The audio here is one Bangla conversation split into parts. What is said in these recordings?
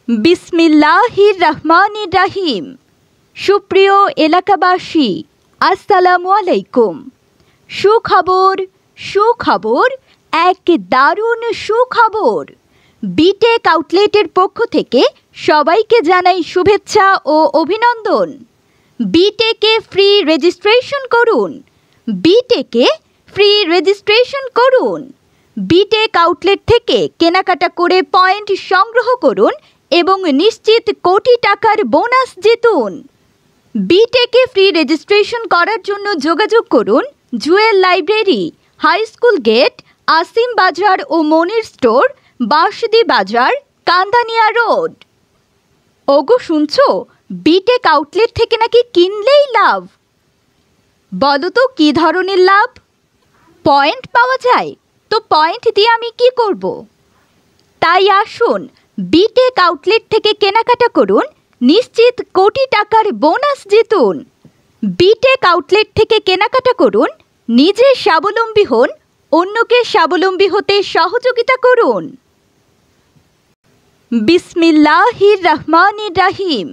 বিসমিল্লাহির রহমানির রহিম। সুপ্রিয় এলাকাবাসী, আসসালামু আলাইকুম। সুখবর সুখবর, এক দারুণ সুখবর। বিটেক আউটলেটের পক্ষ থেকে সবাইকে জানাই শুভেচ্ছা ও অভিনন্দন। বিটেকে ফ্রি রেজিস্ট্রেশন করুন। বিটেকে ফ্রি রেজিস্ট্রেশন করুন। বিটেক আউটলেট থেকে কেনাকাটা করে পয়েন্ট সংগ্রহ করুন এবং নিশ্চিত কোটি টাকার বোনাস জিতুন। বিটেকে ফ্রি রেজিস্ট্রেশন করার জন্য যোগাযোগ করুন Jewel library, high school gate, Asim Bazar ও মনির স্টোর, বাঁশদি বাজার, কান্দানিয়া রোড। ওগো শুনছো, বিটেক আউটলেট থেকে নাকি কিনলেই লাভ। বলো তো কী ধরনের লাভ? পয়েন্ট পাওয়া যায়। তো পয়েন্ট দিয়ে আমি কি করব? তাই আসুন বিটেক আউটলেট থেকে কেনাকাটা করুন, নিশ্চিত কোটি টাকার বোনাস জিতুন। বিটেক আউটলেট থেকে কেনাকাটা করুন, নিজে স্বাবলম্বী হন, অন্যকে স্বাবলম্বী হতে সহযোগিতা করুন। বিসমিল্লাহির রহমানির রহিম।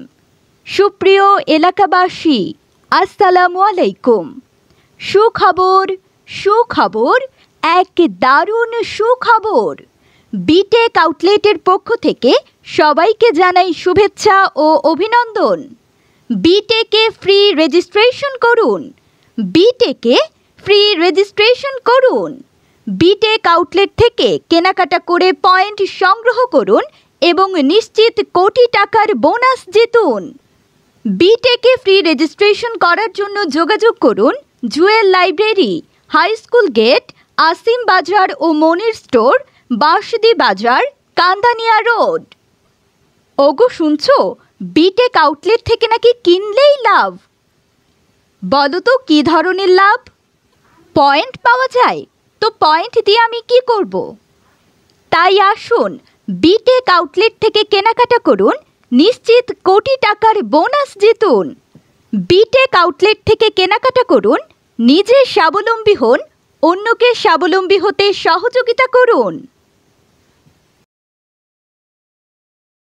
সুপ্রিয় এলাকাবাসী, আসসালামু আলাইকুম। সুখবর সুখবর, এক দারুণ সুখবর। বিটেক আউটলেটের পক্ষ থেকে সবাইকে জানাই শুভেচ্ছা ও অভিনন্দন। বিটেকে ফ্রি রেজিস্ট্রেশন করুন। বিটেকে ফ্রি রেজিস্ট্রেশন করুন। বিটেক আউটলেট থেকে কেনাকাটা করে পয়েন্ট সংগ্রহ করুন এবং নিশ্চিত কোটি টাকার বোনাস জিতুন। বিটেকে ফ্রি রেজিস্ট্রেশন করার জন্য যোগাযোগ করুন Jewel library, high school gate, Asim Bazar ও মনির স্টোর, বাঁশদি বাজার, কান্দানিয়া রোড। ওগো শুনছো, বিটেক আউটলেট থেকে নাকি কিনলেই লাভ। বলো তো কী ধরনের লাভ? পয়েন্ট পাওয়া যায়। তো পয়েন্ট দিয়ে আমি কি করব? তাই আসুন বিটেক আউটলেট থেকে কেনাকাটা করুন, নিশ্চিত কোটি টাকার বোনাস জিতুন। বিটেক আউটলেট থেকে কেনাকাটা করুন, নিজে স্বাবলম্বী হন, অন্যকে স্বাবলম্বী হতে সহযোগিতা করুন।